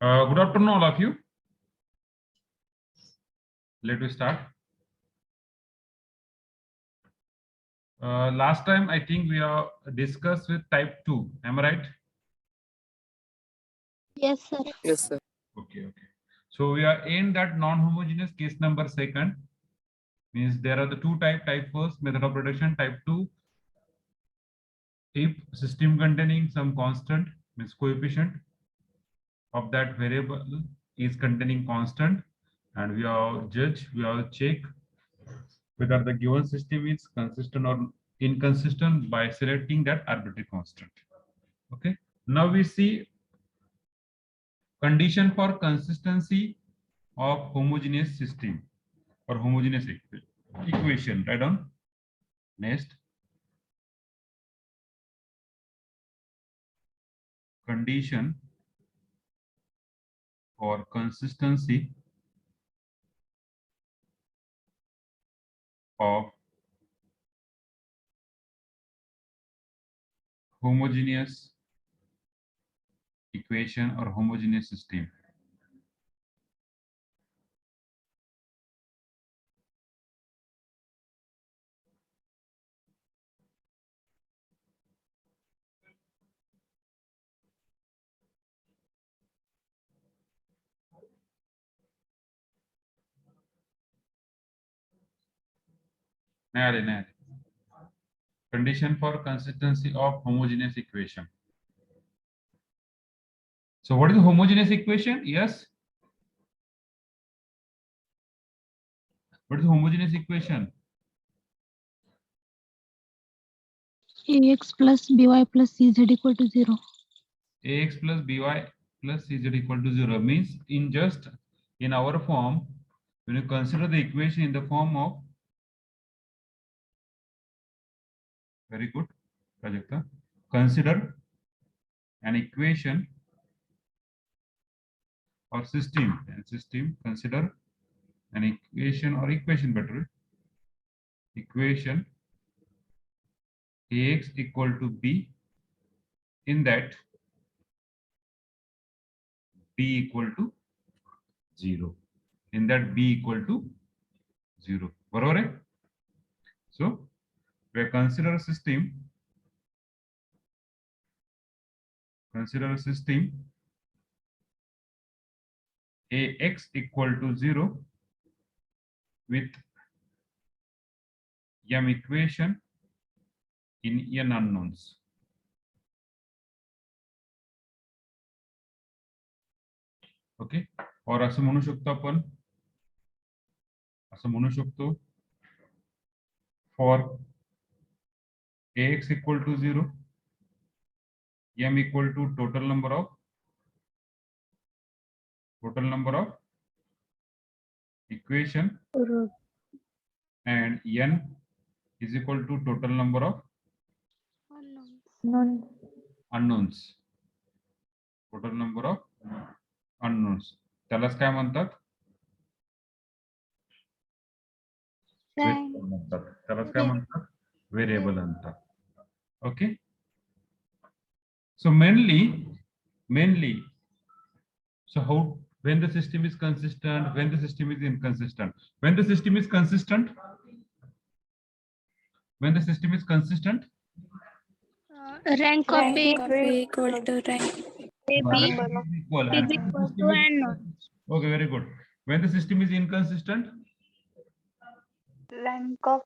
Good afternoon, all of you. Let us start. Last time, I think we are discussed with type 2. Am I right? Yes, sir. Yes, sir. Okay. So we are in that non-homogeneous case number second. Means there are the two type first, method of reduction, type 2. If system containing some constant, means coefficient of that variable is containing constant, and we have check whether the given system is consistent or inconsistent by selecting that arbitrary constant. Okay. Now we see condition for consistency of homogeneous system or homogeneous equation. Write down. Next, condition for consistency of homogeneous equation or homogeneous system. Nare. Condition for consistency of homogeneous equation. So what is the homogeneous equation? Yes. What is the homogeneous equation? Ax plus by plus cz equal to 0. Ax plus by plus cz equal to 0 means in our form, when you consider the equation in the form of, very good, Prajakta, consider an equation or system, consider an equation or equation better, equation Ax equal to b, in that b equal to 0, in that b equal to 0. बरोबर है? So we consider a system Ax equal to 0 with m equation in n unknowns. Okay. और असं म्हणू शकतो आपण, for Ax equal to 0, m equal to total number of equation, and n is equal to total number of unknowns. Total number of unknowns. त्यालाच काय म्हणतात? त्यालाच काय म्हणतात? Variable म्हणतात. Okay. So mainly, so how, when the system is consistent, when the system is inconsistent. When the system is consistent, Rank of A equal to rank. B is equal, is equal to n. okay, very good. When the system is inconsistent, Rank of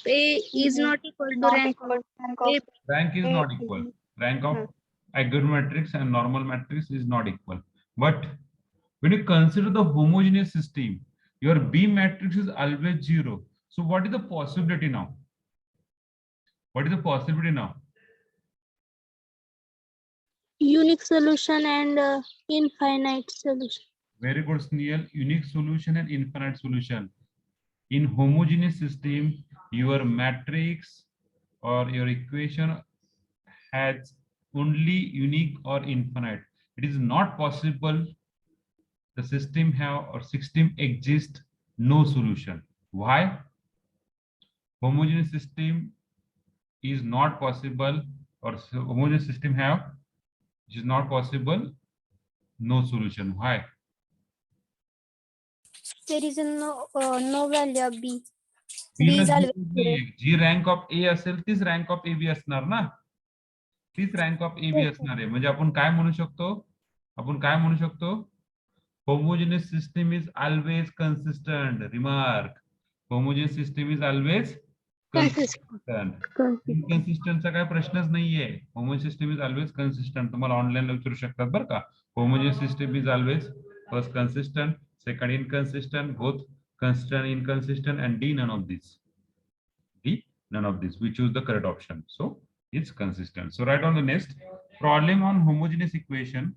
A is not equal to rank of A. rank is not equal. Rank of a good matrix and normal matrix is not equal. But when you consider the homogeneous system, your B matrix is always 0. So what is the possibility now? Unique solution and infinite solution. Very good, Snehal. Unique solution and infinite solution. In homogeneous system, your matrix or your equation has only unique or infinite. It is not possible the system exist no solution. Why? Homogeneous system is not possible, or homogeneous system is not possible No solution. Why? There is a no value of B. B B La is always zero zero. नाहीये. जी rank of ए असेल तीच rank of A B असणार ना. तीच rank of A B Yes, sir. असणार आहे. म्हणजे आपण काय म्हणू शकतो? आपण काय म्हणू शकतो? Homogeneous system is always consistent. Remark. Homogeneous system is always consistent. इनकन्सिस्टंटचा काय प्रश्नच नाहीये. Homogeneous system is always consistent. तुम्हाला ऑनलाईन विचारू शकतात बरं का. Homogeneous system is always first consistent, second inconsistent, both consistent, inconsistent, and D none of these. D none of these. We choose the correct option. So it's consistent. So write on the next problem on homogeneous equation.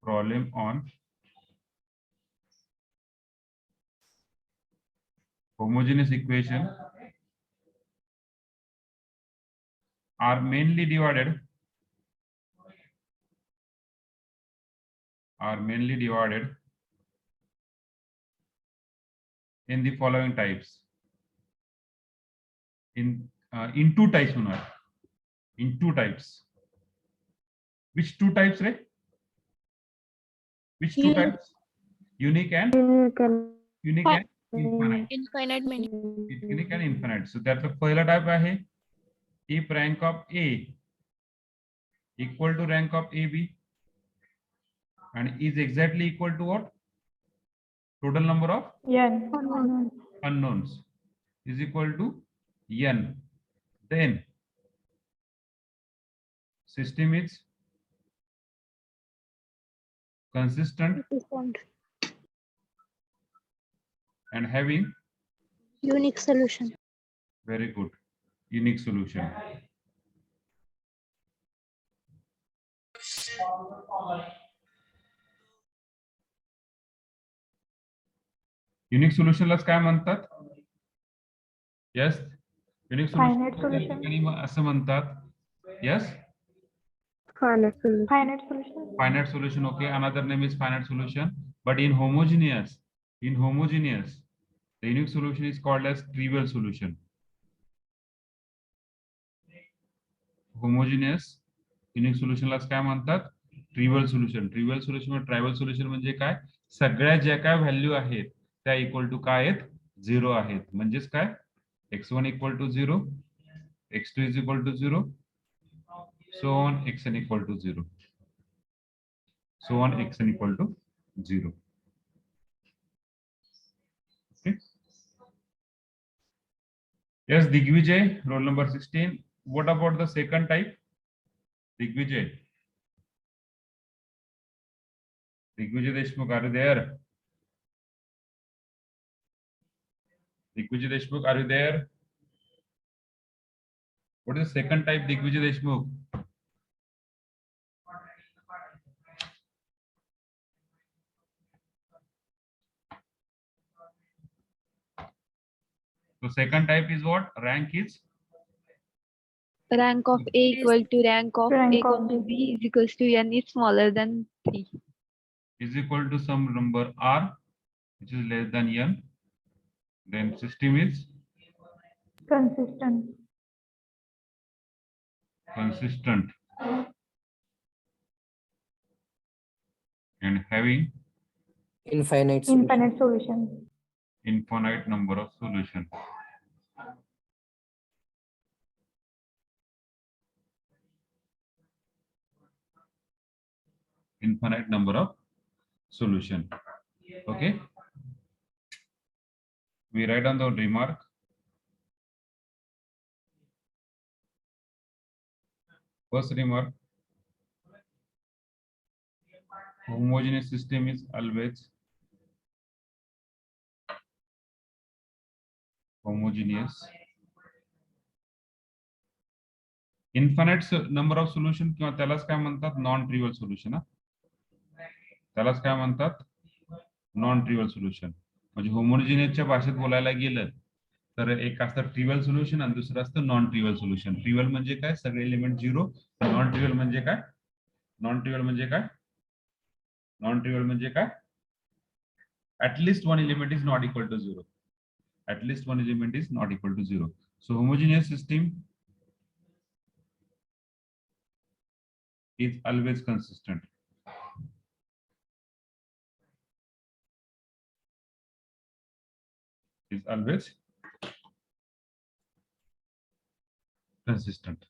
Problem on homogeneous equation are mainly divided in the following types. In two types होणार. In two types. Which two types, right? Which two types? Unique and infinite. Infinite many. Unique and infinite. So त्यातलं पहिला type आहे if rank of A equal to rank of AB and is exactly equal to what? Total number of unknowns is equal to n. Then system is consistent and having Unique solution. very good unique solution. Unique सोल्युशनलाच काय म्हणतात? Yes, unique solution असं म्हणतात. Yes, finite solution. Okay, another name is finite solution. But in homogeneous, the unique solution is called as trivial solution. Homogeneous unique सोल्युशनलाच काय म्हणतात? Trivial solution. Trivial solution व trivial solution म्हणजे काय? सगळ्या ज्या काय व्हॅल्यू आहेत त्या इक्वल टू काय आहेत? 0 आहेत. म्हणजेच काय? x1 equal to 0, x2 is equal to 0, so on xn equal to 0, so on xn equal to 0. Okay. Yes, Digvijay, roll number 16. What about the second type? Digvijay Deshmukh, are you there? Digvijay Deshmukh, are you there? What is the second type, Digvijay Deshmukh? So second type is what? Rank is Rank of A equal to rank of A comma B is equals to n is smaller than 3. is equal to some number R which is less than n. Then system is consistent and having infinite solution. infinite number of solutions. Infinite number of solution. Okay. We write on the remark. First remark. Homogeneous system is always homogeneous. Infinite number of solution किंवा त्यालाच काय म्हणतात? Non trivial solution. त्यालाच काय म्हणतात? Non trivial solution. म्हणजे होमोजेनियसच्या भाषेत बोलायला गेलं तर एक असतं ट्रिव्हियल सोल्युशन आणि दुसरं असतं नॉन ट्रिव्हियल सोल्युशन. ट्रिव्हियल म्हणजे काय? सगळे एलिमेंट 0. नॉन ट्रिव्हियल म्हणजे काय? नॉन ट्रिव्हियल म्हणजे काय? नॉन ट्रिव्हियल म्हणजे काय? At least one element is not equal to 0. At least one element is not equal to 0. So homogeneous system is always consistent. Is always consistent.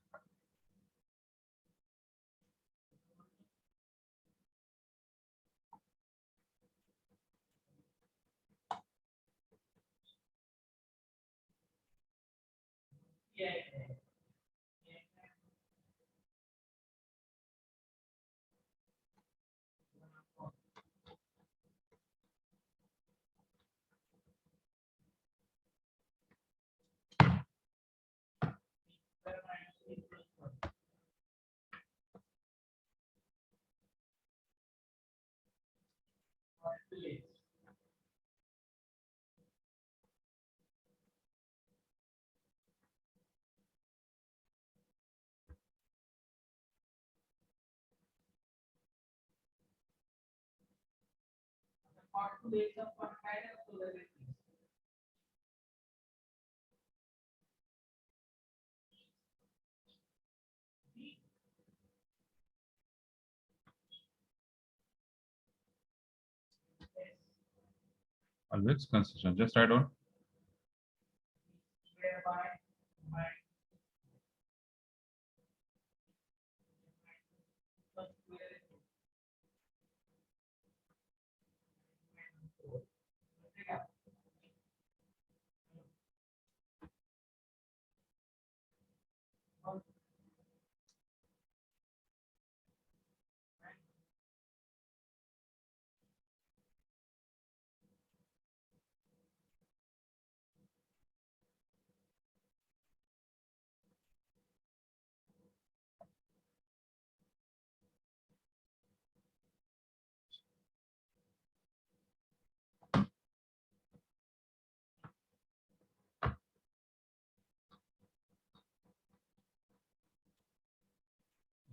Always consistent. Just write down.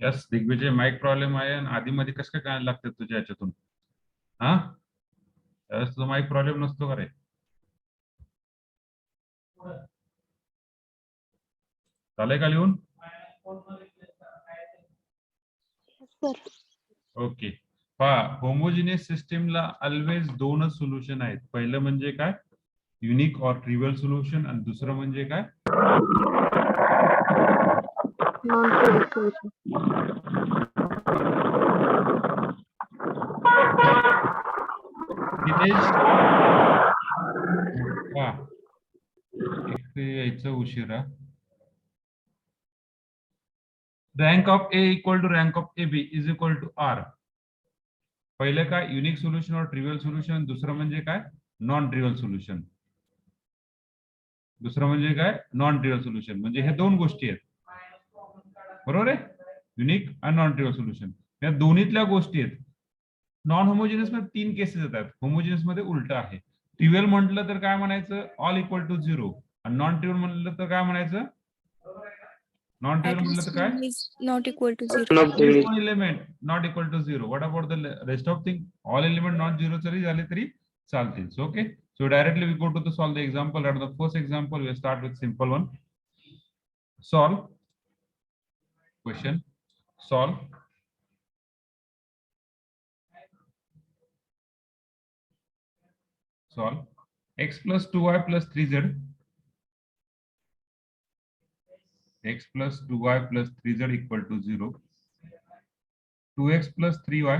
Yes Digvijay, mic problem आहे आणि आधी मध्ये कसं काय लागतात तुझ्या याच्यातून? हा, त्यावेळेस तुझा माइक प्रॉब्लेम नसतो का रे? चालेल का लिहून? ओके. पहा, होमोजिनियस सिस्टीमला ऑलवेज दोनच सोल्युशन आहेत. पहिलं म्हणजे काय? युनिक ऑर ट्रिव्हियल सोल्युशन, आणि दुसरं म्हणजे काय? यायचं उशिरा. Rank of A equal to rank of A B is equal to R. पहिलं काय? युनिक सोल्युशन और ट्रिव्हियल सोल्युशन. दुसरं म्हणजे काय? Non trivial solution. दुसरं म्हणजे काय? Non trivial solution. म्हणजे हे दोन गोष्टी आहेत, बरोबर आहे? युनिक आणि नॉन ट्रिव्हियल सोल्युशन या दोन्हीतल्या गोष्टी आहेत. नॉन होमोजिनियस मध्ये तीन केसेस येतात, होमोजिनियस मध्ये उलट आहे. ट्रिव्हियल म्हटलं तर काय म्हणायचं? All equal to 0. आणि नॉन ट्रिव्हियल म्हटलं तर काय म्हणायचं? नॉन ट्रिव्हियल म्हटलं तर काय? Not equal to 0. one element not equal to 0. What about the rest of thing? All element not 0 जरी झाले तरी चालतील. So okay, so directly we go to the solve the example. And the first example we start with simple one. Solve question. Solve x plus 2y plus 3z, x plus 2y plus 3z equal to 0, 2x plus 3y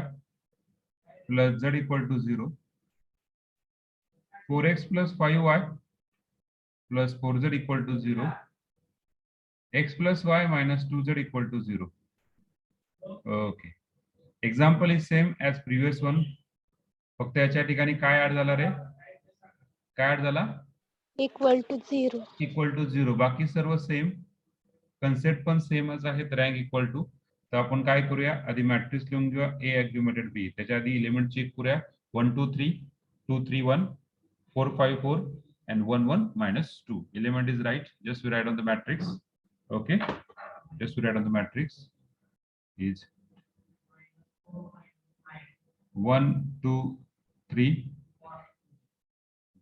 plus z equal to 0, 4x plus 5y plus 4z equal to 0, x plus y minus 2z equal to 0. Okay. Example is same as previous one. फक्त याच्या ठिकाणी काय add झाला रे? काय add झाला? Equal to 0. Equal to 0. बाकी सर्व सेम, कन्सेप्ट पण सेमच आहेत. Rank equal to. तर आपण काय करूया? आधी मॅट्रिक्स लिहून घेऊया. A augmented B. त्याच्या आधी एलिमेंट चेक करूया. 1 2 3 2 3 1 4 5 4 and 1 1 minus 2. Element is right. Just we write on the matrix. Okay. Just we write on the matrix is 1 2 3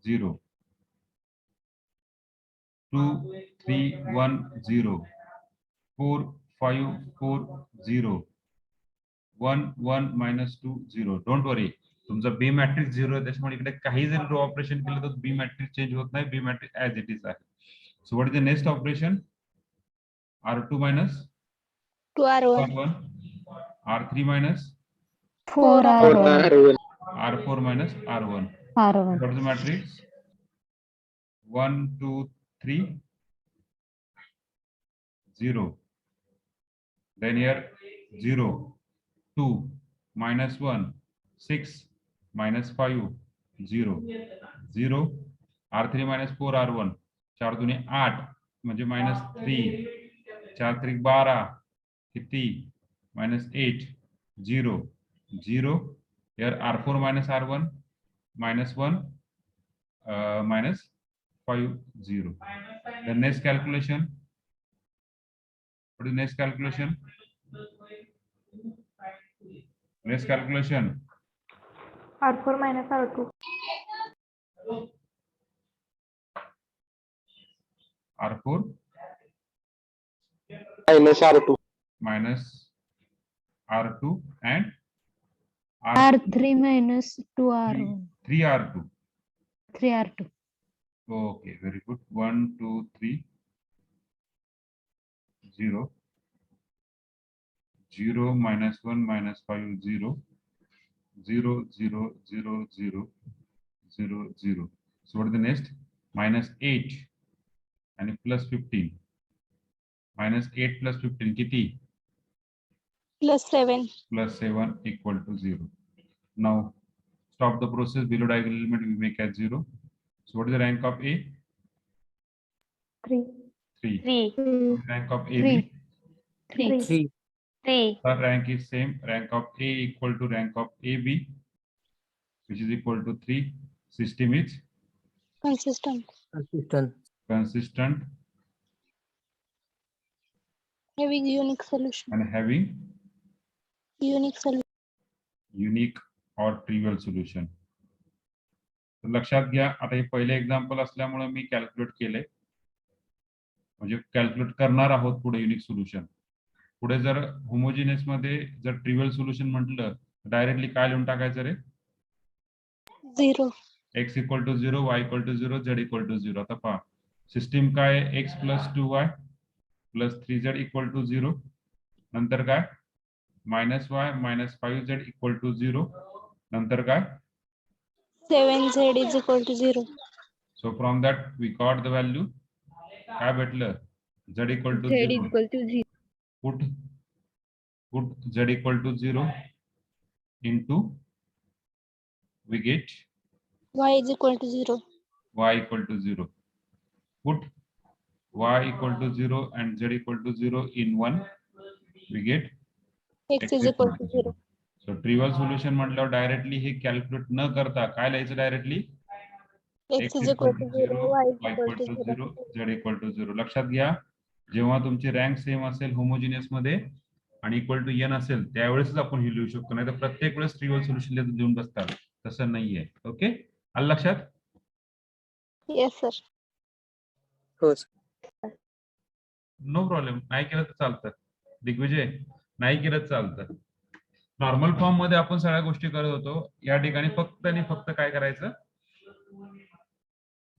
0 2 3 1 0 4 5 4 0 1 1 minus 2 0. Don't worry, तुमचा बी मॅट्रिक्स 0 आहे, त्याच्यामुळे इकडे काही जरी रो ऑपरेशन केलं तर बी मॅट्रिक्स चेंज होत नाही, B matrix as it is आहे. So what is the next operation? R2 minus 2R1. R1, R3 minus 4R1. R4 minus R1. R1. What is the matrix? 1 2 3 0. Then here 0 2 minus 1 6 minus 5 0 0 R3 minus 4 R1 4 दुनी 8 म्हणजे minus 3 4 3 12 किती minus 8 0 0 here R4 minus R1 minus 1 minus 5 0. The next calculation. What is next calculation? Next calculation. R4 minus R2. R4 minus R2. minus R2 and R3 minus 2R1. 3R2. 3R2. Okay, very good. 1 2 3 0 0 minus 1 minus 5 0 0 0 0 0 0 0. So what is the next? Minus 8 and plus 15. Minus 8 plus 15 किती? Plus 7. Plus 7 equal to 0. Now stop the process. Below diagonal element we make as 0. So what is the rank of A? 3. 3. 3. Rank of AB? 3. 3. 3. 3. The rank is same. Rank of A equal to rank of AB, which is equal to 3. System is Consistent. Consistent. consistent Having unique solution. and having Unique solution. unique or trivial solution. तर लक्षात घ्या, आता हे पहिले example असल्यामुळे मी calculate केले, म्हणजे calculate करणार आहोत पुढे युनिक सोल्युशन. पुढे जर होमोजिनियस मध्ये जर ट्रिव्हियल सोल्युशन म्हटलं डायरेक्टली काय लिहून टाकायचं रे? 0. x equal to 0, y equal to 0, z equal to 0. आता पहा सिस्टीम काय आहे? x plus 2y plus 3z equal to 0. नंतर काय? Minus y minus 5z equal to 0. नंतर काय? 7Z is equal to 0. So from that we got the value. काय भेटलं? z equal to Z 0. equal to 0. Put z equal to 0 into, we get Y is equal to 0. y equal to 0. Put y equal to 0 and z equal to 0 in 1, we get X is equal to 0. So trivial solution म्हटल्यावर directly हे calculate न करता काय लिहायचं directly? X is equal to 0. Y is equal to 0. 0, z equal to 0. लक्षात घ्या, जेव्हा तुमची rank same असेल होमोजिनियस मध्ये आणि इक्वल टू n असेल त्यावेळेस आपण हे लिहू शकतो, नाही तर प्रत्येक वेळेस ट्रिवियल सोल्युशन देऊन बसतात, तसं नाहीये. ओके, आलं लक्षात? Yes, sir. हो नो प्रॉब्लेम. नाही केलं तर चालतं दिग्विजय, नाही केलं तर चालतं. नॉर्मल फॉर्म मध्ये आपण सगळ्या गोष्टी करत होतो. या ठिकाणी फक्त आणि फक्त काय करायचं?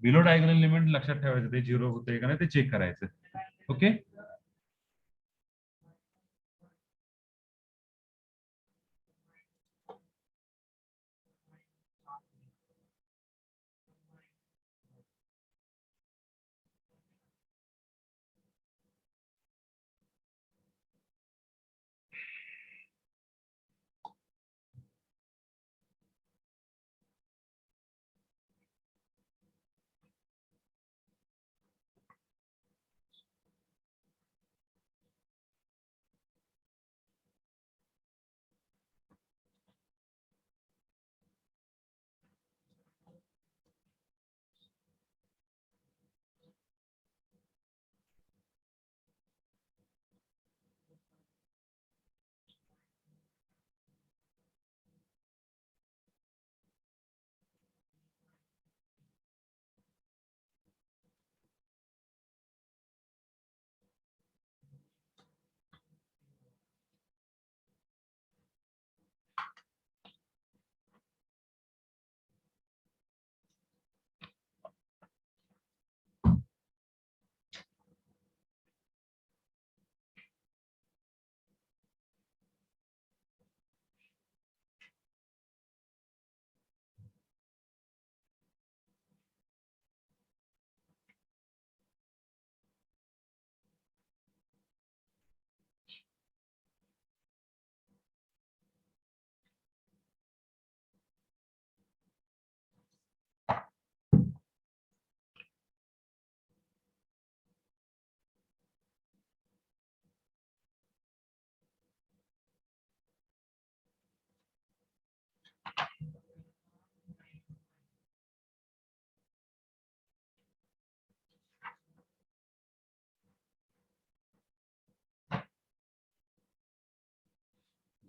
बिलो डायगोनल एलिमेंट लक्षात ठेवायचं, ते 0 होते का नाही ते चेक करायचं. ओके,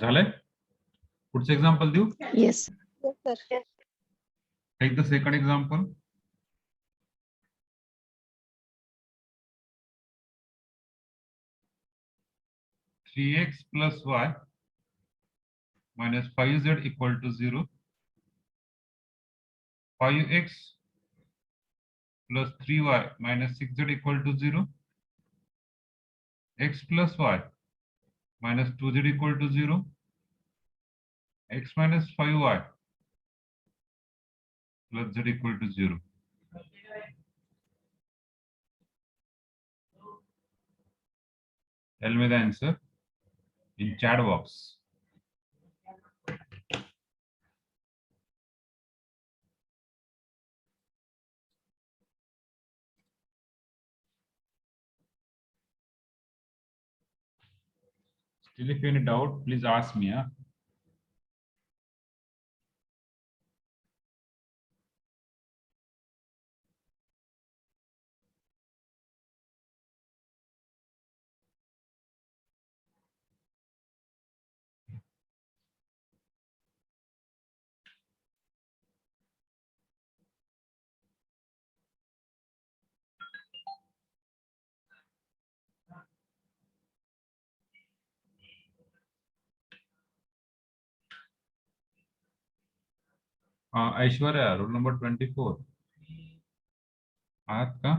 झालंय? पुढचं एक्झाम्पल देऊ? Yes. Yes, sir. Take the second example. Three x plus y minus 5z equal to 0. 5x plus 3y minus 6z equal to 0. X plus y minus 2z equal to 0. X minus 5y plus z equal to 0. Tell me the answer in chat box. Still, if you have any doubt, please ask me. Huh? Aishwarya, roll number 24. आहात का?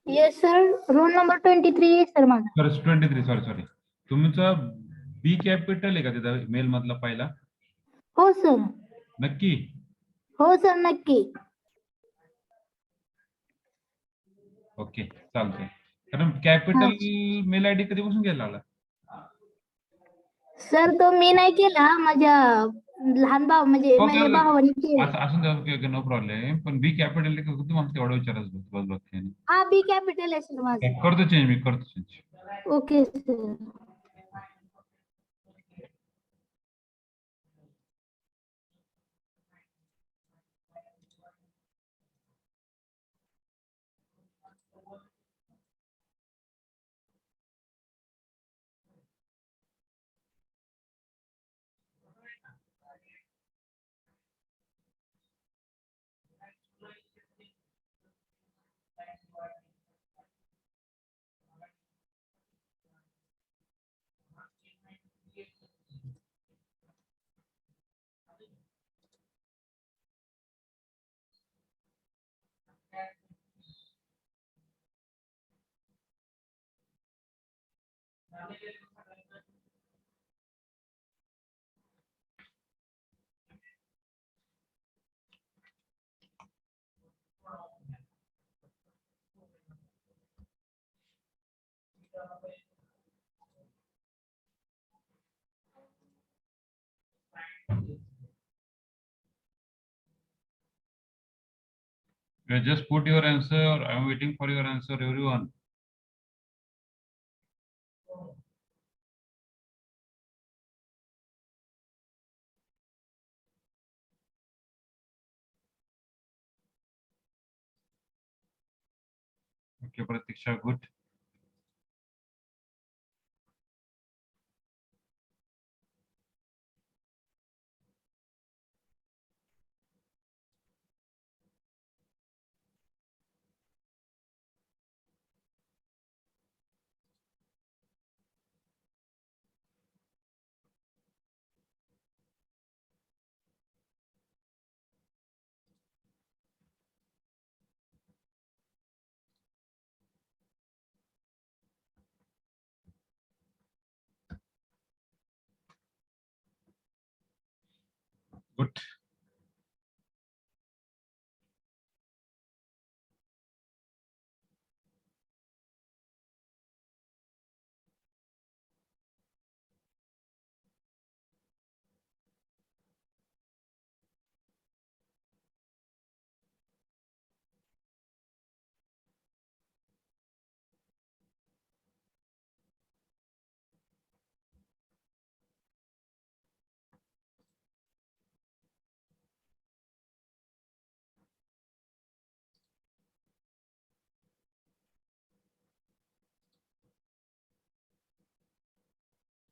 Yes sir, roll number 23 आहे sir माझा. Sorry 23, sorry. तुमचा B capital आहे का तिथं mail मधला पहिला? हो सर. नक्की? हो सर, नक्की. ओके, चालतंय. कारण कॅपिटल मेल आयडी कधीपासून घ्यायला लागला? सर तो मी नाही केला, माझ्या लहान भाऊ म्हणजे ओके, माझ्या ओके. भावाने केला. असं असून द्या, ओके, नो प्रॉब्लेम. पण बी कॅपिटल तुम्हाला तेवढं विचारायचं बस बाकी. हा, बी कॅपिटल आहे सर माझं. करतो चेंज, मी करतो change. Okay sir. You just put your answer. I am waiting for your answer, everyone. Okay, Pratiksha, good.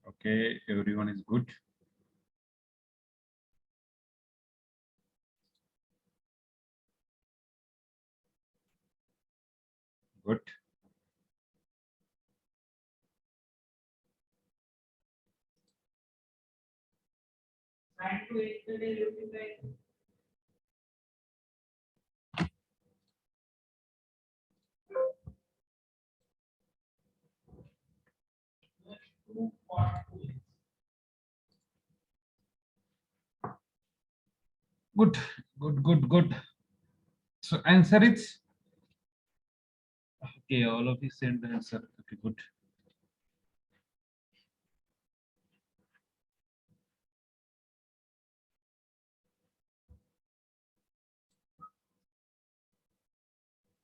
Okay, everyone is good. Good. Good, good. So answer is okay. All of you send the answer. Okay, good.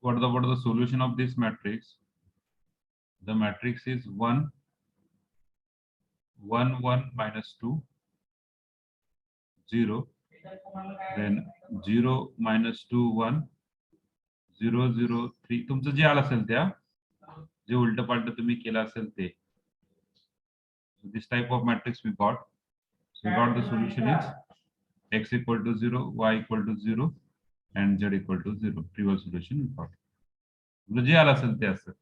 What are the solution of this matrix? The matrix is 1, 1, 1 minus 2, 0. Then 0 minus 2, 1, 0, 0, 3. तुमचं जे आलं असेल त्या जे उलट पालट तुम्ही केलं असेल ते. So this type of matrix we got. So we got the solution is x equal to 0, y equal to 0, and z equal to 0. Trivial solution we got. तुला जे आलं असेल ते असं.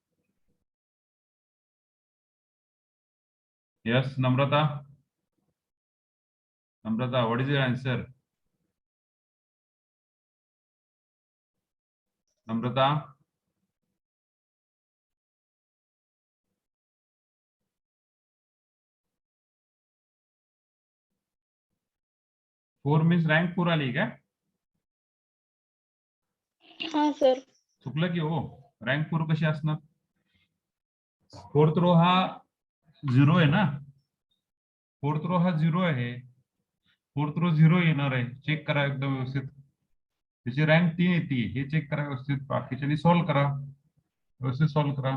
Yes, Namrata. Namrata, what is your answer? Namrata. 4 means rank 4 आली का? हा sir. चुकलं की हो. रँक 4 कशी असणार? फोर्थ रो हा 0 आहे ना. फोर्थ रो हा 0 आहे. फोर्थ रो 0 येणार आहे. चेक करा एकदम व्यवस्थित. त्याची रँक 3 येते. हे चेक करा व्यवस्थित. बाकीच्यानी सॉल्व्ह करा. व्यवस्थित सॉल्व्ह करा.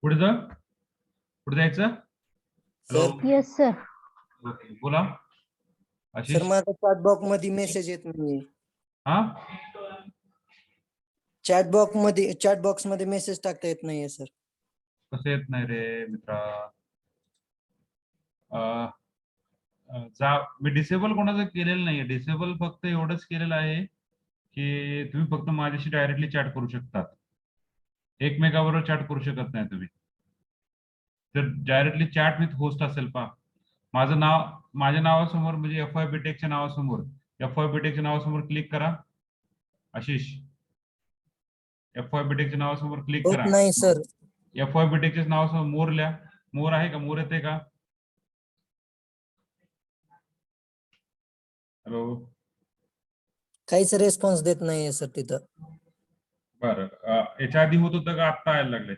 पुढे जा. पुढे जायचं. हॅलो. Yes sir. ओके, बोला. सर आशिष. माझा चॅट बॉक्स मध्ये मेसेज येत नाही. हा, चॅट बॉक्स मध्ये मेसेज टाकता येत नाहीये सर. कसं येत नाही रे मित्रा? जा. मी डिसेबल कोणाचं केलेलं नाहीये. डिसेबल फक्त एवढंच केलेलं आहे की तुम्ही फक्त माझ्याशी डायरेक्टली चॅट करू शकतात. एकमेकाबरोबर चॅट करू शकत नाही तुम्ही. तर डायरेक्टली चॅट विथ होस्ट असेल पा. माझ्या नावासमोर म्हणजे FY बीटेकच्या नावासमोर FY बीटेकच्या नावासमोर क्लिक करा. आशिष, FY बीटेकच्या नावासमोर क्लिक होत करा. नाही सर. FY बीटेकच्या नावासमोर मोर लिहा. मोर आहे का? मोर येते का? हॅलो. काहीच रेस्पॉन्स देत नाहीये सर तिथं. बरं, याच्या आधी होत होतं का आत्ता यायला लागले?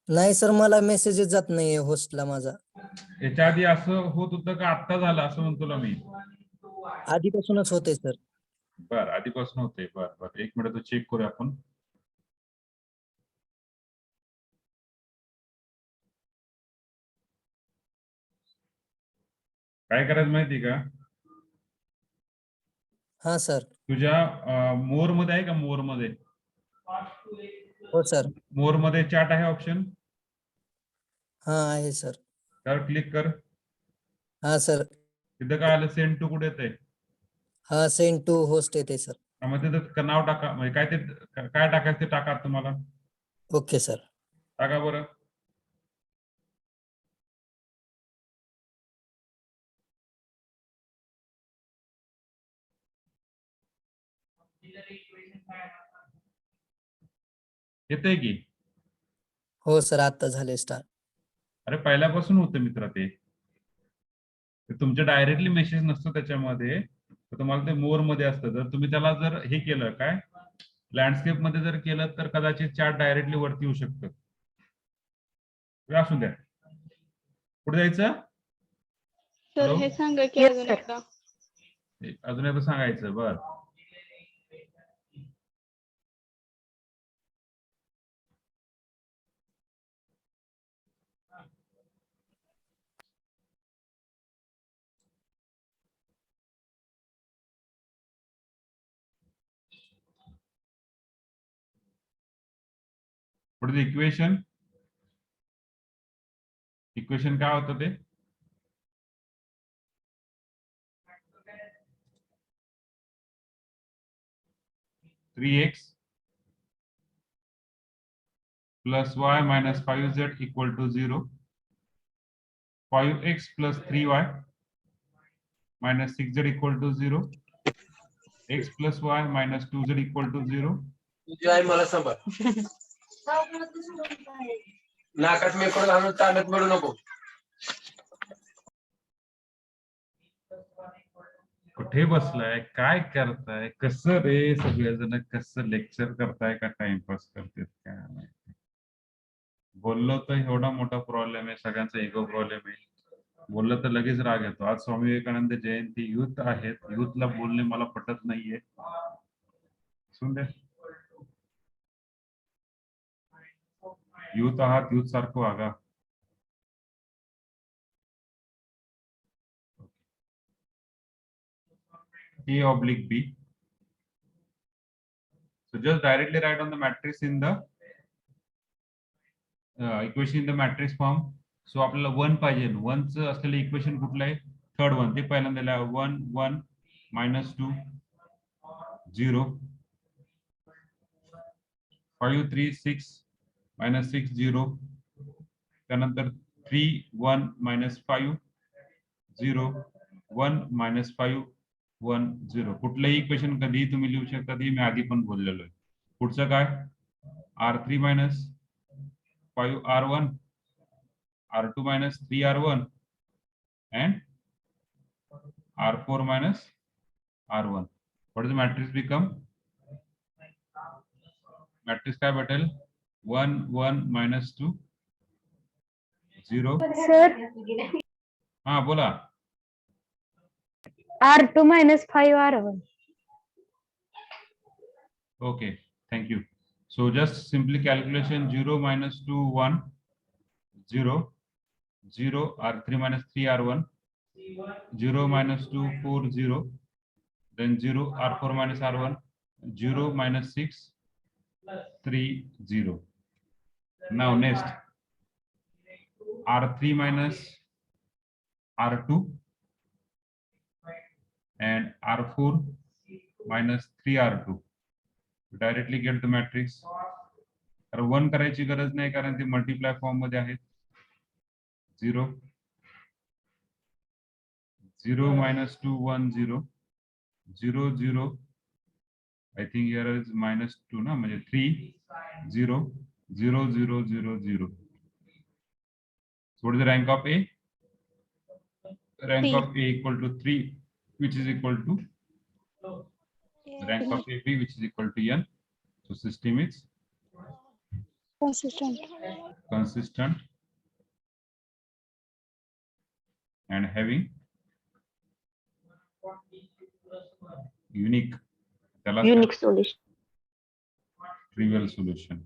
नाही सर, मला मेसेजच जात नाहीये होस्टला माझा. याच्या आधी असं होत होतं का आत्ता झालं असं म्हणतो ना मी? आधीपासूनच होते सर. बरं, आधीपासून होते. बरं, एक मिनिट चेक करूया आपण. काय करायचं माहिती का? हा सर. तुझ्या मोर मध्ये आहे का? मोर मध्ये. हो सर. मोर मध्ये चॅट आहे ऑप्शन. हा आहे सर. त्यावर क्लिक कर. हा सर. तिथं काय आलं? सेंड टू कुठे येते? हा, सेंड टू होस्ट येते सर. मग तिथं नाव टाका. म्हणजे काय टाकायचं ते टाका तुम्हाला. Okay sir. टाका बरं. येतंय की? हो सर, आता झाले स्टार्ट. अरे पहिल्यापासून होतं मित्र ते. तुमच्या डायरेक्टली मेसेज नसतो त्याच्यामध्ये, तर तुम्हाला ते मोर मध्ये असतं. जर तुम्ही त्याला जर हे केलं काय लँडस्केप मध्ये जर केलं तर कदाचित चार्ट डायरेक्टली वरती येऊ शकतं. असू द्या, पुढे जायचं. Sir Hello? हे सांगा की अजून एकदा. अजून एकदा सांगायचं. बर, पुढे इक्वेशन. इक्वेशन काय होतं ते? Three x plus y minus 5z equal to 0. 5x plus 3y minus 6z equal to 0. X plus y minus 2z equal to 0. तुझी आई मला सांभाळ. नाकात मेकळ घालून चालत पडू नको. कुठे बसलाय, काय करताय, कसं रे सगळेजण कसं लेक्चर करताय का टाइमपास करतात काय माहिती. बोललो तर एवढा मोठा प्रॉब्लेम आहे, सगळ्यांचा इगो प्रॉब्लेम आहे. बोललं तर लगेच राग येतो. आज स्वामी विवेकानंद जयंती, युथ आहेत, युथला बोलणे मला पटत नाहीये. सुन दे, युथ आहात, युथ सारखं वागा. A oblique B. So just directly write on the matrix in the equation in the matrix form. So आपल्याला 1 पाहिजे. 1 चं असलेलं इक्वेशन कुठलं आहे? Third one. ते पहिल्यांदा लिहा. 1 1 -2 0 5 3 6 -6 0. त्यानंतर 3 1 -5 0 1 -5 1 0. कुठलंही इक्वेशन कधीही तुम्ही लिहू शकता. मी आधी पण बोललेलो आहे. पुढचं काय? R3 minus 5R1, R2 minus 3R1 and R4 minus R1. What does the matrix become? Matrix काय भेटेल? 1 1 -2 0. सर हा बोला. R2 minus 5R1. Okay, thank you. So just simply calculation 0 -2 1 0 0 R3 minus 3R1 0 -2 4 0, then 0 R4 minus R1 0 -6 3 0. Now next R3 minus R2 and R4 minus 3R2. Directly get the matrix. 1 करायची गरज नाही कारण ती multiply form मध्ये आहेत. 0 0 -2 1 0 0 0. I think here is -2 ना, म्हणजे 3 0 0 0 0 0. So what is the rank of A? Rank 3. of A equal to 3, which is equal to the rank of AB, which is equal to N. So system is consistent and having unique solution. trivial solution.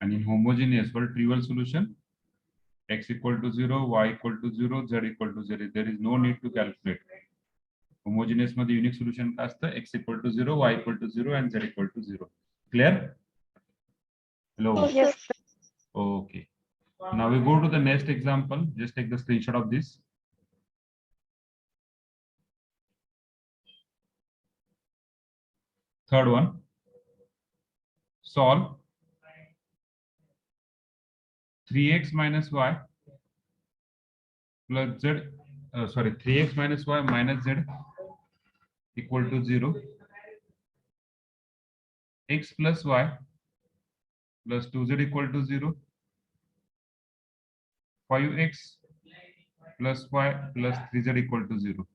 And in homogeneous, well, trivial solution, x equal to 0, y equal to 0, z equal to 0. There is no need to calculate. Homogeneous मध्ये unique solution काय असतं? X equal to 0, y equal to 0 and z equal to 0. Clear? Hello? Yes. Okay. Now we go to the next example. Just take the screenshot of this. Third one. Solve 3x minus y plus z, 3x minus y minus z equal to 0. X plus y plus 2z equal to 0. 5x plus y plus 3z equal to 0.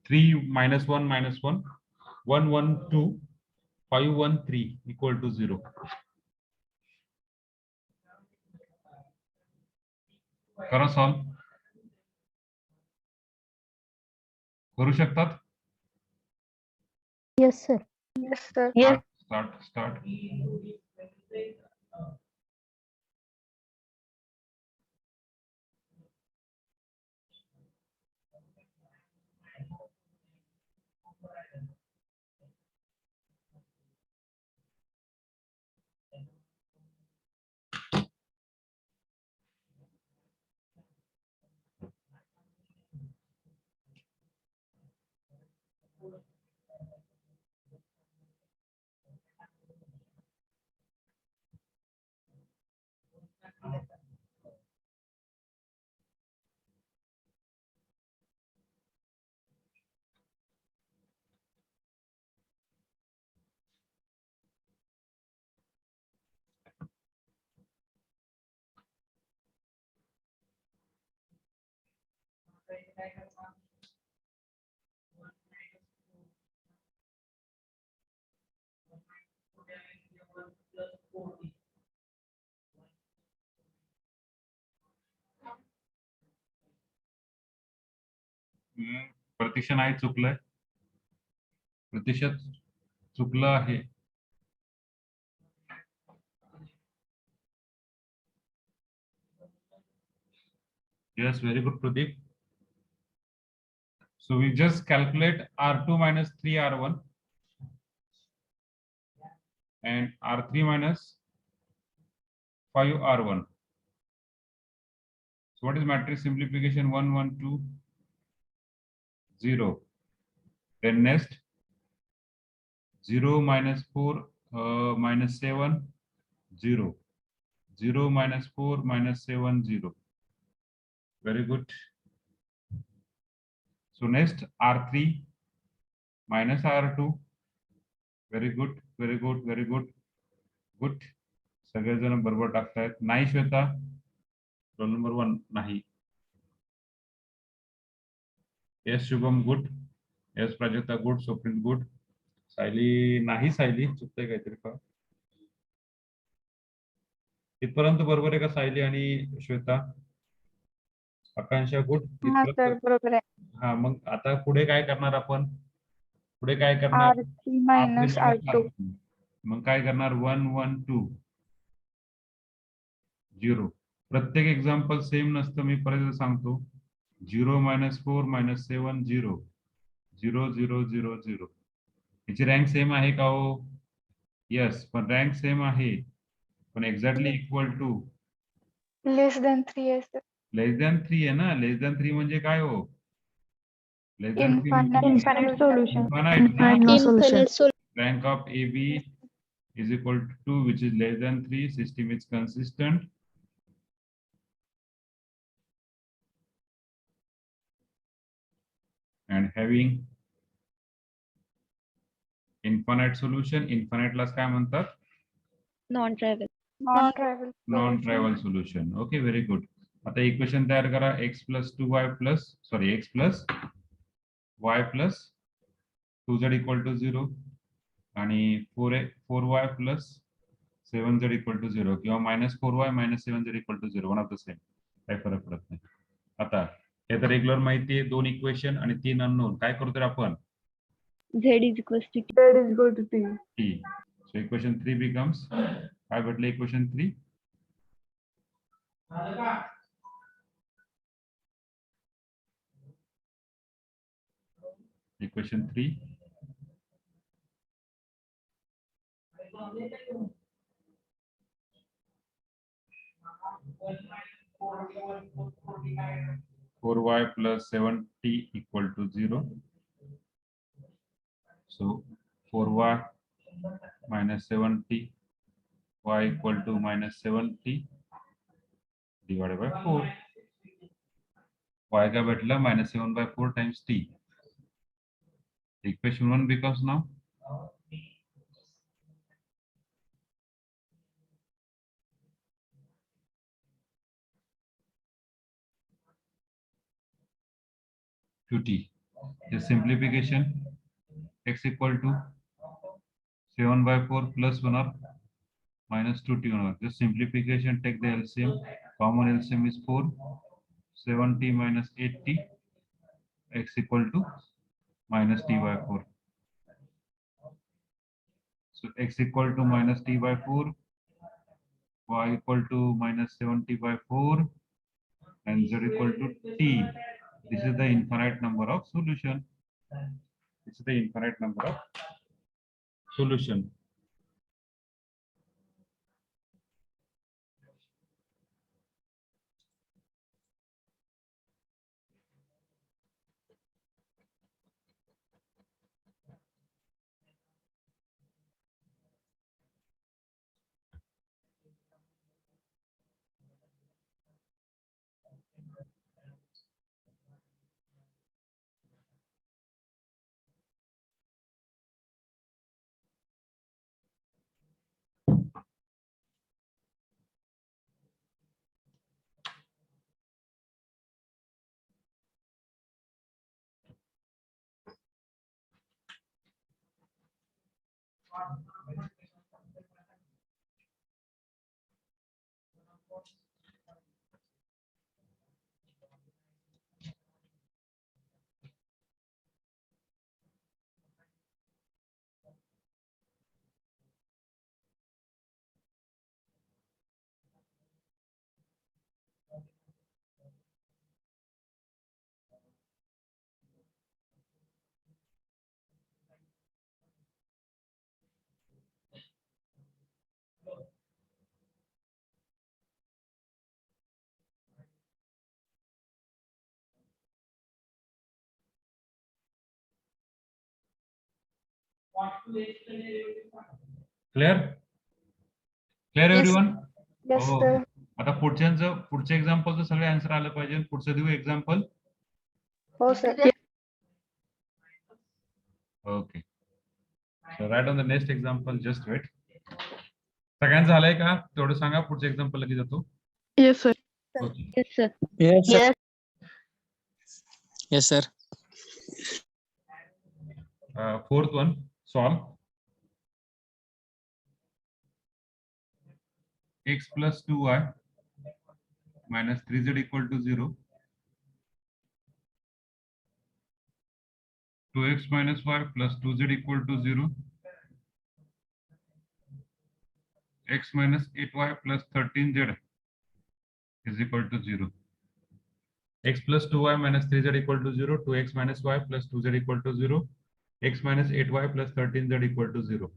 3 minus 1 minus 1, 1 1 2, 5 1 3 equal to 0. करा solve. करू शकतात. Yes, sir. Yes, sir. Start. प्रतीक्षा नाही चुकलंय. प्रतिशत चुकलं आहे. Yes, very good, Pradeep. So we just calculate R2 minus 3R1 and R3 minus 5R1. So what is matrix simplification? 1 1 2 0. Then next 0 minus 4 minus 7 0. 0 minus 4 minus 7 0. Very good. So next R3 minus R2. Very good, very good, very good. Good. सगळेजण बरोबर टाकतायत. नाही Shweta. Roll number 1 नाही. Yes, Shubham, good. Yes, Prajakta, good. Swapnil, good. Sayali नाही. सायली चुकतंय काहीतरी का? इथपर्यंत बरोबर आहे का सायली आणि श्वेता? आकांक्षा, गुड. बरोबर आहे. हा, मग आता पुढे काय करणार आपण? पुढे काय करणार? R3 minus R2. मग काय करणार? 1 1 2 0. प्रत्येक एक्झाम्पल सेम नसतं. मी परत सांगतो. 0 minus 4 minus 7 0. 0 0 0 0. याची रँक सेम आहे का हो? यस, पण रँक सेम आहे, पण exactly equal to Less than 3 आहे sir. लेस दॅन 3 आहे ना. लेस दॅन 3 म्हणजे काय हो? Less than 3 Infinite solution. infinite solution. Rank of AB is equal to 2, which is less than 3. System is consistent. And having infinite solution. Infinite लाच काय म्हणतात? Non-trivial. Non-trivial. Non-trivial solution. Okay, very good. आता equation तयार करा. x plus 2y plus x plus y plus 2z equal to 0 आणि 4y plus 7z equal to 0 किंवा minus 4y minus 7z equal to 0. One of the same. काही फरक पडत नाही. आता हे तर रेग्युलर माहिती आहे. 2 इक्वेशन आणि 3 अननोन. काय करतोय आपण? Z is equals to T. Z is equal to T. T. So equation 3 becomes, काय भेटलं equation 3? Equation 3. Four y plus 7t equal to 0. So 4y minus 7t, y equal to minus 7t. divided by 4. Y का भेटला -7/4 times t. Equation 1 becomes now Qt. The simplification x equal to 7/4 plus 1 or minus 2t 1. Just simplification, take the LCM. Common LCM is 4. 7t minus 8t x equal to minus t by 4. So x equal to minus t by 4, y equal to minus 7t by 4, and z equal to t. This is the infinite number of solution. This is the infinite number of solution. Clear? Clear Yes. everyone? Yes, हो. sir. आता पुढचे एक्झाम्पलचं सगळे answer आलं पाहिजे. पुढचं देऊ example. हो sir. Okay. So write on the next example. Just wait. सगळ्यांचं झालंय का? तेवढं सांगा. पुढचं एक्झाम्पल लगेच जातो. Yes, sir. Okay. Yes, sir. Yes, sir. Yes, sir. Fourth one, solve. X plus 2y minus 3z equal to 0. 2x minus y plus 2z equal to 0. X minus 8y plus 13z is equal to 0. X plus 2y minus 3z equal to 0. 2x minus y plus 2z equal to 0. X minus 8y plus 13z equal to 0.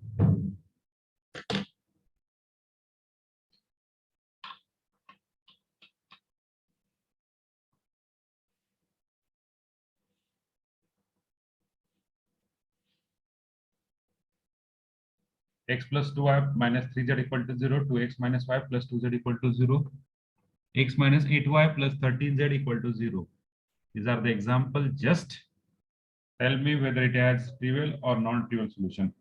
X plus 2y minus 3z equal to 0. 2x minus y plus 2z equal to 0. X minus 8y plus 13z equal to 0. These are the example. Just tell me whether it has trivial or non-trivial solution.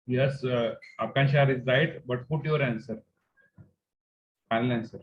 Yes, Akansha is right, but put your answer. Final answer.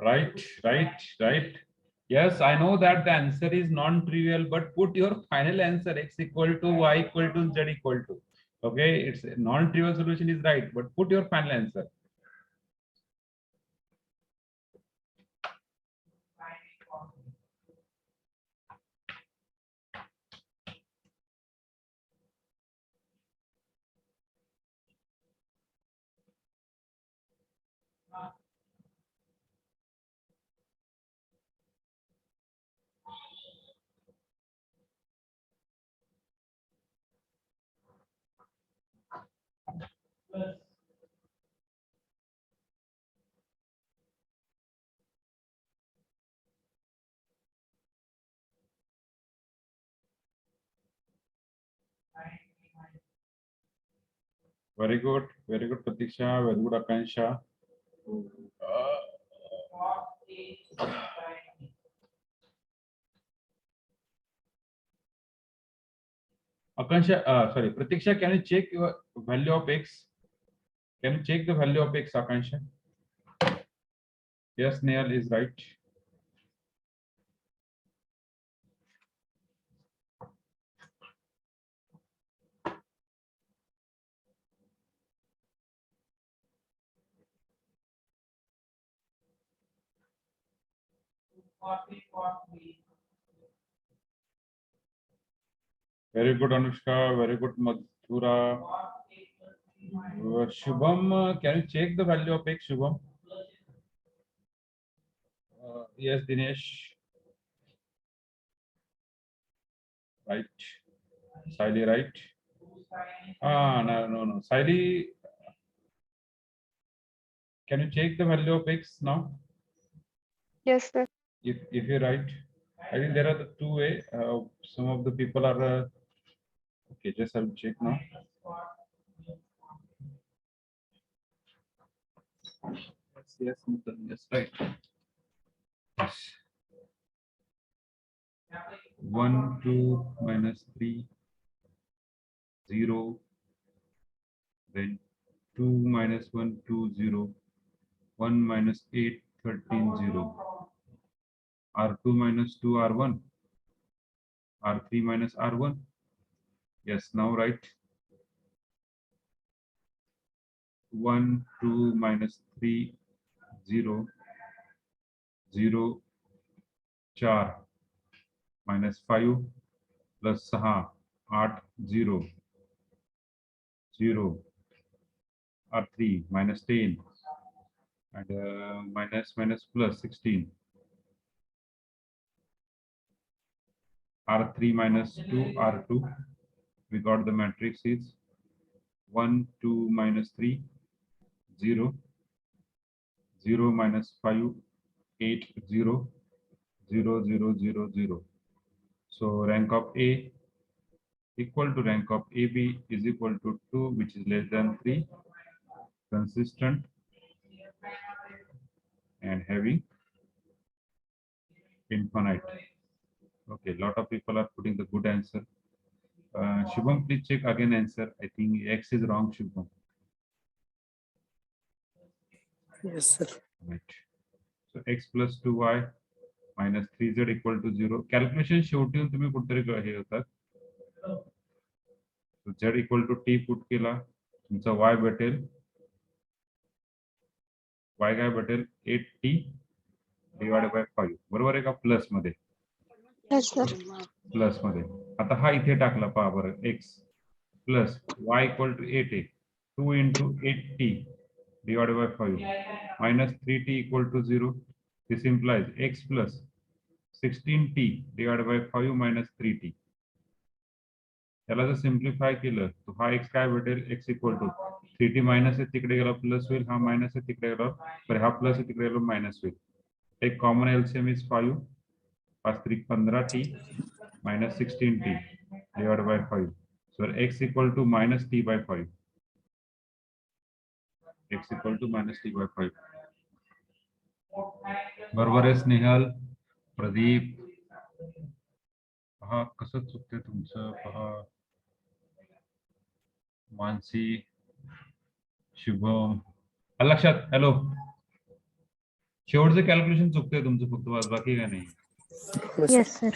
Right, right. Yes, I know that the answer is non-trivial, but put your final answer x equal to y equal to z equal to. Okay, it's a non-trivial solution is right, but put your final answer. Very good, Pratiksha. Very good, Akansha. Akansha, sorry, Pratiksha, can you check your value of x? Can you check the value of x, Akansha? Yes, Neil is right. Very good, Anushka. Very good, Madhura. Shubham, can you check the value of x, Shubham? Yes, Dinesh. Right. Siley, right? No. Siley, can you check the value of x now? Yes, sir. If you're right, I think there are the two way. Some of the people are okay. Just I'll check now. Yes, yes, right. 1, 2, minus 3, 0. Then 2 minus 1, 2, 0. 1 minus 8, 13, 0. R2 minus 2, R1. R3 minus R1. Yes, now right. 1, 2 minus 3, 0. 0, 4 minus 5 plus 6, 8, 0. 0. R3 minus 10 and minus plus 16. R3 minus 2, R2. We got the matrix is 1, 2 minus 3, 0. 0 minus 5, 8, 0. 0, 0, 0, 0. So rank of A equal to rank of AB is equal to 2, which is less than 3. Consistent and having infinite. Okay, lot of people are putting the good answer. Shubham, please check again answer. I think X is wrong, Shubham. Yes, sir. Right. So X plus 2y minus 3z equal to 0. Calculation शेवटी येऊन तुम्ही कुठेतरी हे होतात. So z equal to t put केला तुमचा y भेटेल y काय भेटेल 8t डिवाइडेड बाय 5 बरोबर आहे का प्लस मध्ये Yes, sir. प्लस मध्ये आता हा इथे टाकला पहा बरं x plus y equal to 8 आहे 2 into 8t divided by 5 minus 3t equal to 0. This implies x plus 16t divided by 5 minus 3t. त्याला जर सिम्प्लिफाय केलं तर हा x काय भेटेल x equal to 3t minus आहे तिकडे गेला प्लस होईल हा मायनस आहे तिकडे गेला तर हा प्लस आहे तिकडे गेला मायनस होईल एक common LCM is 5 5 3 15t minus 16t divided by 5. So x equal to minus t by 5. X equal to minus t by 5. बरोबर आहे स्नेहल प्रदीप पहा कसं चुकते तुमचं पहा मानसी शुभम लक्षात हॅलो शेवटचं कॅल्क्युलेशन चुकतंय तुमचं फक्त बस बाकी काय नाही Yes, sir.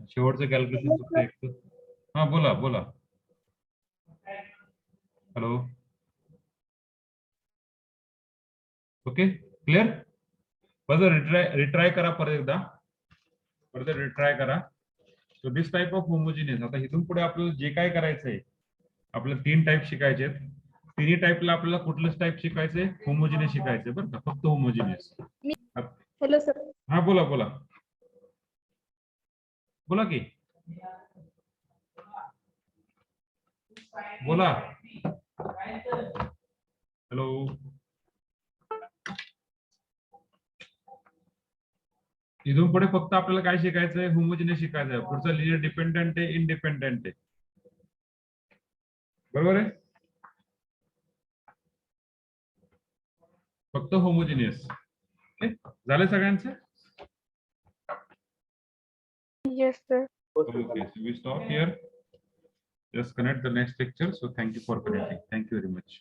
शेवटचं कॅल्क्युलेशन चुकतंय हा बोला बोला हॅलो ओके क्लिअर परत रिट्राय करा परत एकदा परत रिट्राय करा so this type of homogeneous आता इथून पुढे आपल्याला जे काय करायचंय आपल्याला 3 टाइप शिकायचे तिन्ही टाइपला आपल्याला कुठलंच टाइप शिकायचंय होमोजिनियस शिकायचंय बरं का फक्त होमोजिनियस Hello, sir. हा बोला बोला बोला की बोला हॅलो इथून पुढे फक्त आपल्याला काय शिकायचंय होमोजिनियस शिकायचंय पुढचं लिनियर डिपेंडंट आहे इंडिपेंडंट आहे बरोबर आहे फक्त होमोजिनियस झालं सगळ्यांचं Yes, sir. okay so we stop here just connect the next lecture so thank you for connecting thank you very much